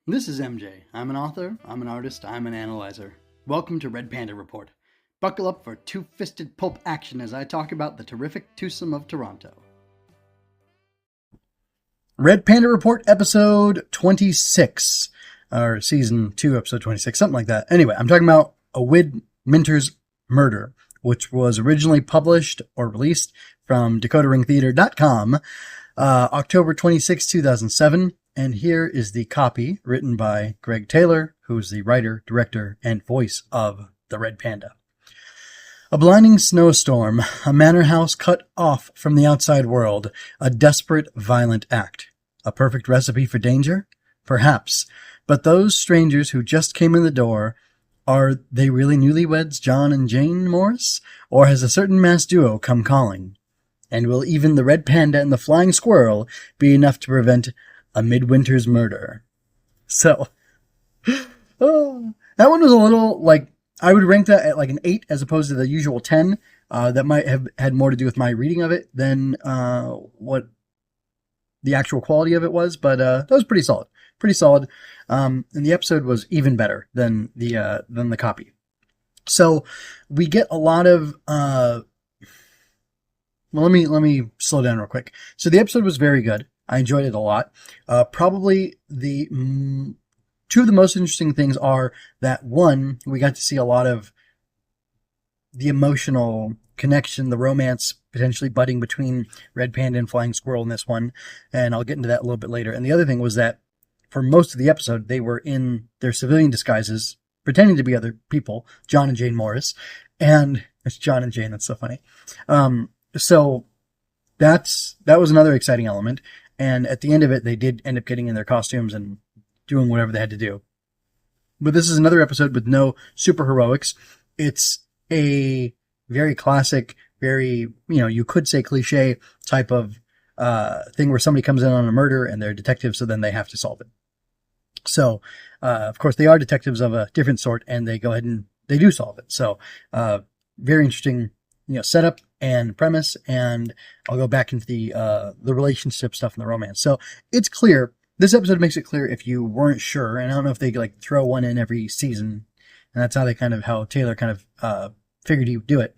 This is MJ. I'm an author, I'm an artist, I'm an analyzer. Welcome to Red Panda Report. Buckle up for two-fisted pulp action as I talk about the terrific twosome of Toronto. Red Panda Report episode 26, or season 2 episode 26, something like that. Anyway, I'm talking about Awid Minter's Murder, which was originally published or released from DakotaRingTheater.com, October 26, 2007. And here is the copy written by Greg Taylor, who's the writer, director, and voice of the Red Panda. A blinding snowstorm, a manor house cut off from the outside world, a desperate, violent act. A perfect recipe for danger? Perhaps. But those strangers who just came in the door, are they really newlyweds John and Jane Morris? Or has a certain masked duo come calling? And will even the Red Panda and the Flying Squirrel be enough to prevent a midwinter's murder? So, that one was a little, I would rank that at like an 8 as opposed to the usual 10. That might have had more to do with my reading of it than what the actual quality of it was, but that was pretty solid. Pretty solid. And the episode was even better than the copy. So, we get a lot of... well, let me slow down real quick. So the episode was very good. I enjoyed it a lot. Probably the two of the most interesting things are that, one, we got to see a lot of the emotional connection, the romance potentially budding between Red Panda and Flying Squirrel in this one, and I'll get into that a little bit later. And the other thing was that for most of the episode, they were in their civilian disguises, pretending to be other people, John and Jane Morris, and it's John and Jane, that's so funny. So that was another exciting element. And at the end of it, they did end up getting in their costumes and doing whatever they had to do. But this is another episode with no super heroics. It's a very classic, very, you could say cliche type of thing where somebody comes in on a murder and they're detectives, so then they have to solve it. So, of course, they are detectives of a different sort, and they go ahead and they do solve it. So, very interesting, setup and premise, and I'll go back into the relationship stuff and the romance. So it's clear. This episode makes it clear if you weren't sure, and I don't know if they throw one in every season, and that's how Taylor figured he would do it.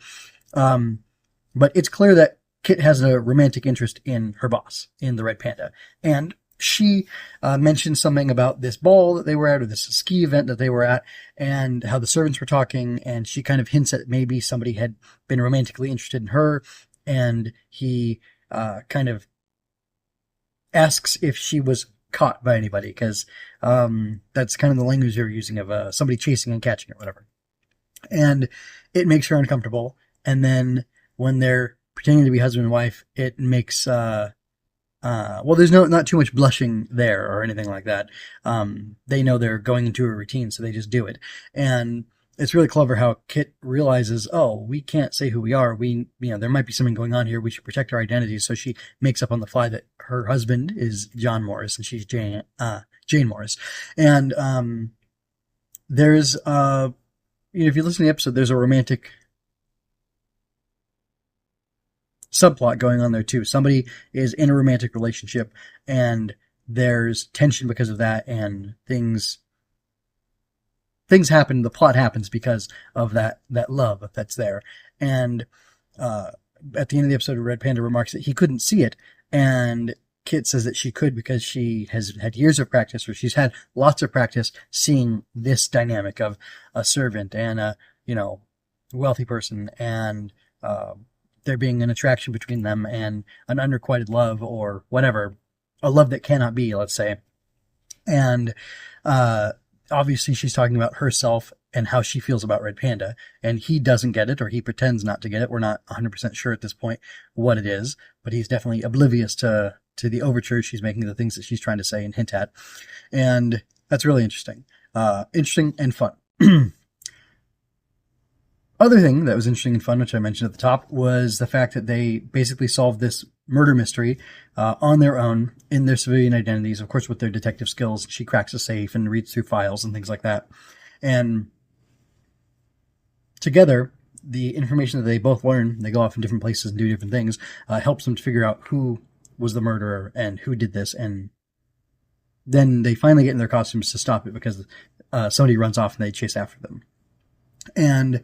But it's clear that Kit has a romantic interest in her boss, in the Red Panda, and she mentioned something about this ball that they were at, or this ski event that they were at, and how the servants were talking, and she kind of hints at maybe somebody had been romantically interested in her, and he kind of asks if she was caught by anybody, because that's kind of the language they're using of somebody chasing and catching or whatever. And it makes her uncomfortable, and then when they're pretending to be husband and wife, it makes... there's not too much blushing there or anything like that. They know they're going into a routine, so they just do it. And it's really clever how Kit realizes, we can't say who we are. There might be something going on here. We should protect our identities. So she makes up on the fly that her husband is John Morris and she's Jane Morris. And, there's, if you listen to the episode, there's a romantic subplot going on there too. Somebody is in a romantic relationship and there's tension because of that, and things happen. The plot happens because of that love that's there. And at the end of the episode, Red Panda remarks that he couldn't see it, and Kit says that she could because she has had years of practice, or she's had lots of practice seeing this dynamic of a servant and a wealthy person, and there being an attraction between them and an unrequited love, or whatever, a love that cannot be, let's say. And obviously she's talking about herself and how she feels about Red Panda, and he doesn't get it, or he pretends not to get it. We're not 100% sure at this point what it is, but he's definitely oblivious to the overtures she's making, the things that she's trying to say and hint at. And that's really interesting. Interesting and fun. Other thing that was interesting and fun, which I mentioned at the top, was the fact that they basically solved this murder mystery on their own in their civilian identities, of course, with their detective skills. She cracks a safe and reads through files and things like that. And together, the information that they both learn, they go off in different places and do different things, helps them to figure out who was the murderer and who did this, and then they finally get in their costumes to stop it because somebody runs off and they chase after them. And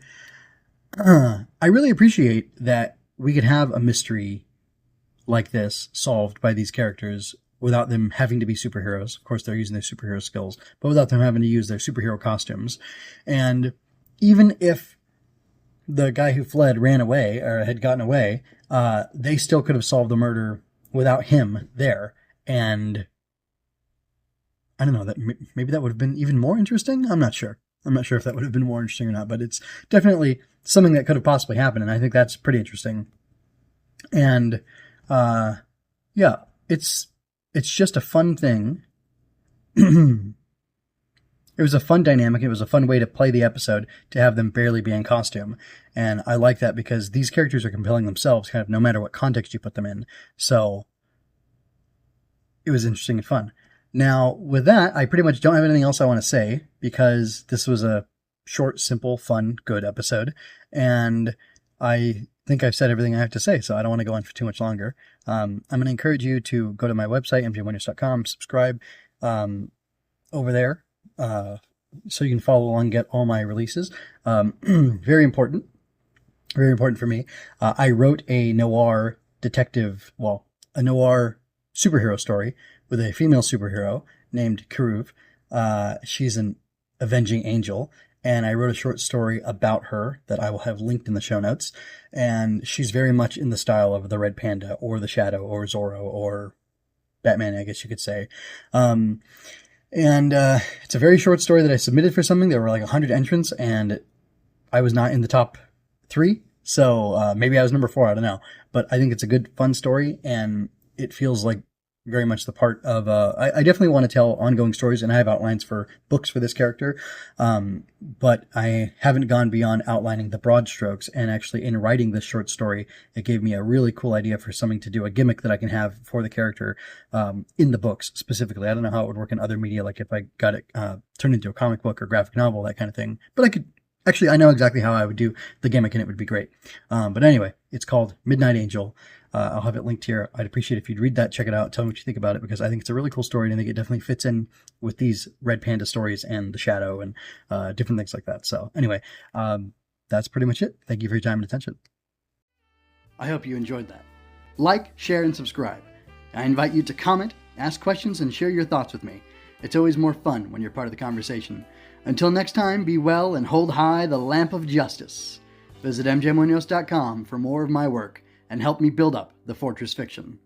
I really appreciate that we could have a mystery like this solved by these characters without them having to be superheroes. Of course, they're using their superhero skills, but without them having to use their superhero costumes. And even if the guy who fled ran away or had gotten away, they still could have solved the murder without him there. And I don't know, that maybe that would have been even more interesting. I'm not sure if that would have been more interesting or not, but it's definitely something that could have possibly happened. And I think that's pretty interesting. And, yeah, it's just a fun thing. It was a fun dynamic. It was a fun way to play the episode, to have them barely be in costume. And I like that because these characters are compelling themselves, kind of no matter what context you put them in. So it was interesting and fun. Now, with that, I pretty much don't have anything else I want to say because this was a short, simple, fun, good episode. And I think I've said everything I have to say, so I don't want to go on for too much longer. I'm going to encourage you to go to my website, mjwinters.com, subscribe over there so you can follow along and get all my releases. Very important for me. I wrote a noir a noir superhero story with a female superhero named Karuv. She's an avenging angel, and I wrote a short story about her that I will have linked in the show notes. And she's very much in the style of the Red Panda or the Shadow or Zorro or Batman, I guess you could say. And it's a very short story that I submitted for something. There were like 100 entrants, and I was not in the top 3. So maybe I was number 4, I don't know. But I think it's a good, fun story, and it feels like very much the part of, I definitely want to tell ongoing stories, and I have outlines for books for this character, but I haven't gone beyond outlining the broad strokes, and actually in writing this short story, it gave me a really cool idea for something to do, a gimmick that I can have for the character, in the books specifically. I don't know how it would work in other media, like if I got it, turned into a comic book or graphic novel, that kind of thing, but I know exactly how I would do the gimmick, and it would be great. But anyway, it's called Midnight Angel. I'll have it linked here. I'd appreciate if you'd read that, check it out, tell me what you think about it, because I think it's a really cool story, and I think it definitely fits in with these Red Panda stories and the Shadow and different things like that. So anyway, that's pretty much it. Thank you for your time and attention. I hope you enjoyed that. Like, share, and subscribe. I invite you to comment, ask questions, and share your thoughts with me. It's always more fun when you're part of the conversation. Until next time, be well and hold high the lamp of justice. Visit mjmunoz.com for more of my work and help me build up the Fortress Fiction.